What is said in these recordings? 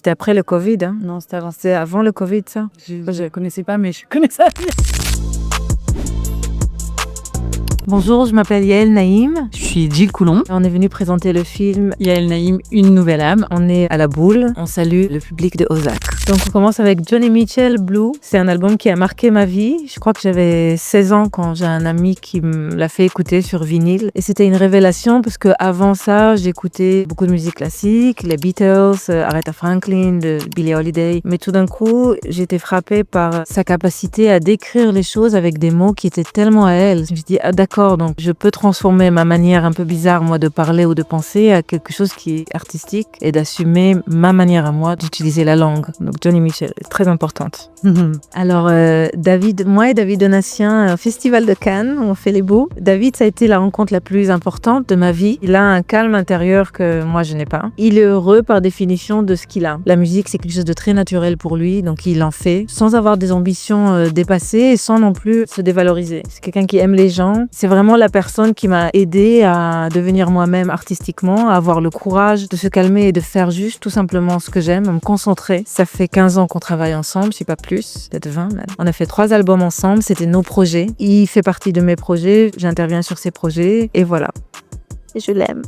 c'était après le Covid, hein? Non, c'était avant le Covid, ça? Je ne connaissais pas, mais je connais ça. Bonjour, je m'appelle Yael Naïm. Je suis Jill Coulon. On est venu présenter le film Yael Naïm, Une nouvelle âme. On est à la Boule. On salue le public de Ozak. Donc on commence avec Joni Mitchell, Blue. C'est un album qui a marqué ma vie. Je crois que j'avais 16 ans quand j'ai un ami qui me l'a fait écouter sur vinyle. Et c'était une révélation parce que avant ça, j'écoutais beaucoup de musique classique, les Beatles, Aretha Franklin, Billie Holiday. Mais tout d'un coup, j'étais frappée par sa capacité à décrire les choses avec des mots qui étaient tellement à elle. Je me suis dit, ah d'accord, donc je peux transformer ma manière un peu bizarre, moi, de parler ou de penser à quelque chose qui est artistique et d'assumer ma manière à moi d'utiliser la langue. Donc Joni Mitchell est très importante. Alors, moi et David Donatien, au Festival de Cannes, on fait les beaux. David, ça a été la rencontre la plus importante de ma vie. Il a un calme intérieur que moi, je n'ai pas. Il est heureux par définition de ce qu'il a. La musique, c'est quelque chose de très naturel pour lui, donc il en fait sans avoir des ambitions dépassées et sans non plus se dévaloriser. C'est quelqu'un qui aime les gens. C'est vraiment la personne qui m'a aidée à devenir moi-même artistiquement, à avoir le courage de se calmer et de faire juste tout simplement ce que j'aime, à me concentrer. Ça fait 15 ans qu'on travaille ensemble, je sais pas plus, peut-être 20 même. On a fait 3 albums ensemble, c'était nos projets. Il fait partie de mes projets, j'interviens sur ses projets et voilà. Et je l'aime.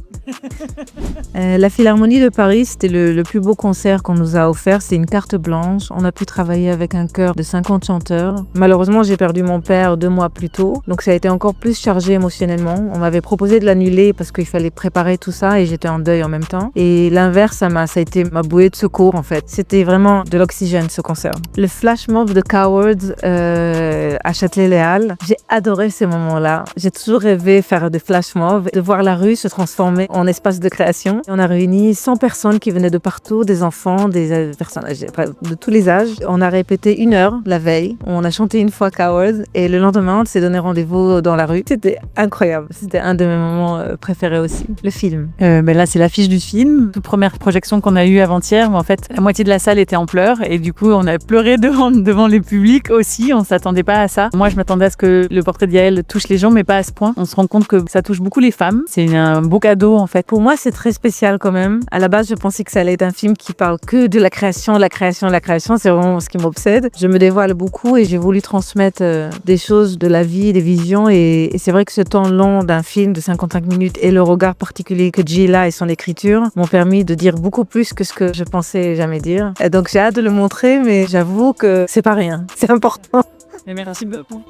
La Philharmonie de Paris, c'était le plus beau concert qu'on nous a offert. C'est une carte blanche. On a pu travailler avec un chœur de 50 chanteurs. Malheureusement, j'ai perdu mon père 2 mois plus tôt. Donc ça a été encore plus chargé émotionnellement. On m'avait proposé de l'annuler parce qu'il fallait préparer tout ça et j'étais en deuil en même temps. Et l'inverse, ça a été ma bouée de secours en fait. C'était vraiment de l'oxygène ce concert. Le flash mob de Cowards à Châtelet-Les Halles, j'ai adoré ces moments-là. J'ai toujours rêvé faire des flash mobs, de voir la rue se transformer en espace de création. On a réuni 100 personnes qui venaient de partout, des enfants, des personnes âgées, de tous les âges. On a répété 1 heure la veille. On a chanté une fois Cowards et le lendemain, on s'est donné rendez-vous dans la rue. C'était incroyable. C'était un de mes moments préférés aussi. Le film. Là, c'est l'affiche du film. Toute première projection qu'on a eue avant-hier, mais en fait, la moitié de la salle était en pleurs et du coup, on a pleuré devant les publics aussi. On s'attendait pas à ça. Moi, je m'attendais à ce que le portrait d'Yael touche les gens, mais pas à ce point. On se rend compte que ça touche beaucoup les femmes. C'est un beau cadeau en fait. Pour moi, c'est très spécial quand même. À la base, je pensais que ça allait être un film qui parle que de la création, la création, la création. C'est vraiment ce qui m'obsède. Je me dévoile beaucoup et j'ai voulu transmettre des choses de la vie, des visions. Et c'est vrai que ce temps long d'un film de 55 minutes et le regard particulier que Jill a et son écriture m'ont permis de dire beaucoup plus que ce que je pensais jamais dire. Et donc j'ai hâte de le montrer, mais j'avoue que c'est pas rien. C'est important. Merci beaucoup.